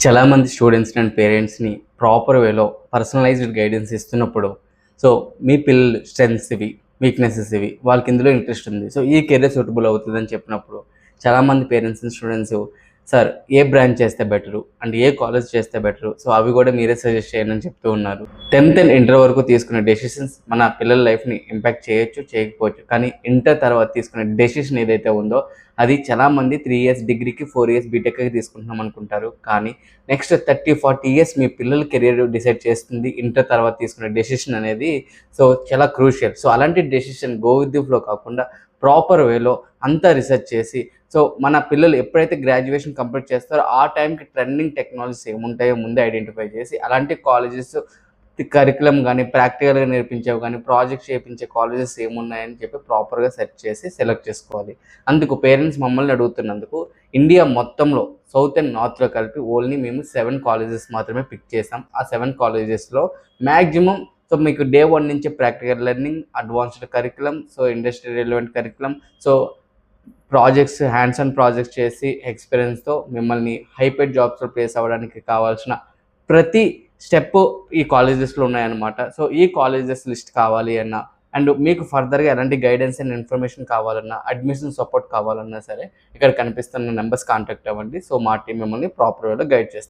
చాలామంది స్టూడెంట్స్‌ని అండ్ పేరెంట్స్‌ని ప్రాపర్ వేలో పర్సనలైజ్డ్ గైడెన్స్ ఇస్తున్నప్పుడు, సో మీ పిల్లలు స్ట్రెంగ్త్స్ ఇవి, వీక్‌నెసెస్ ఇవి, వాళ్ళకి ఇందులో ఇంట్రెస్ట్ ఉంది. సో ఈ కెరీర్ సూటబుల్ అవుతదని చెప్పినప్పుడు, చాలామంది parents and students sir A branch చేస్తే బెటరు? అండ్ ఏ కాలేజ్ చేస్తే బెటరు? సో అవి కూడా మీరే సజెస్ట్ చేయండి అని చెప్తూ ఉన్నారు. 10th అండ్ ఇంటర్ వరకు తీసుకునే డెసిషన్స్ మన పిల్లల లైఫ్‌ని ఇంపాక్ట్ చేయొచ్చు, చేయకపోవచ్చు. కానీ ఇంటర్ తర్వాత తీసుకునే డెసిషన్ ఏదైతే ఉందో అది చాలామంది 3 ఇయర్స్ డిగ్రీకి, 4 ఇయర్స్ బీటెక్‌కి తీసుకుంటున్నాం అనుకుంటారు. కానీ నెక్స్ట్ 30, 40 ఇయర్స్ మీ పిల్లల కెరియర్ డిసైడ్ చేస్తుంది ఇంటర్ తర్వాత తీసుకునే డెసిషన్ అనేది. సో చాలా క్రూషియల్. సో అలాంటి decision go with the flow కాకుండా ప్రాపర్ వేలో అంతా రిసర్చ్ చేసి, సో మన పిల్లలు ఎప్పుడైతే గ్రాడ్యుయేషన్ కంప్లీట్ చేస్తారో ఆ టైంకి ట్రెండింగ్ టెక్నాలజీస్ ఏముంటాయో ముందే ఐడెంటిఫై చేసి, అలాంటి కాలేజెస్ కరికులం కానీ, ప్రాక్టికల్‌గా నేర్పించేవి కానీ, ప్రాజెక్ట్స్ చేపించే కాలేజెస్ ఏమున్నాయని చెప్పి ప్రాపర్‌గా సెర్చ్ చేసి సెలెక్ట్ చేసుకోవాలి. అందుకు పేరెంట్స్ మమ్మల్ని అడుగుతున్నందుకు ఇండియా మొత్తంలో సౌత్ అండ్ నార్త్‌లో కలిపి ఓన్లీ మేము 7 కాలేజెస్ మాత్రమే పిక్ చేసాం. ఆ 7 కాలేజెస్‌లో మాక్సిమం సో మీకు డే 1 నుంచి practical learning, advanced curriculum, so industry relevant curriculum, so projects, hands on projects చేసి ఎక్స్‌పీరియన్స్‌తో మిమ్మల్ని హైపెడ్ జాబ్స్‌లో ప్లేస్ అవ్వడానికి కావాల్సిన ప్రతి స్టెప్పు ఈ కాలేజెస్‌లో ఉన్నాయన్నమాట. సో ఈ కాలేజెస్ లిస్ట్ కావాలి అన్నా, అండ్ మీకు ఫర్దర్‌గా ఎలాంటి గైడెన్స్ అండ్ ఇన్ఫర్మేషన్ కావాలన్నా, అడ్మిషన్ సపోర్ట్ కావాలన్నా సరే ఇక్కడ కనిపిస్తున్న నంబర్స్ కాంటాక్ట్ అవ్వండి. సో మా టీమ్ మిమ్మల్ని ప్రాపర్ వేలో గైడ్ చేస్తుంది.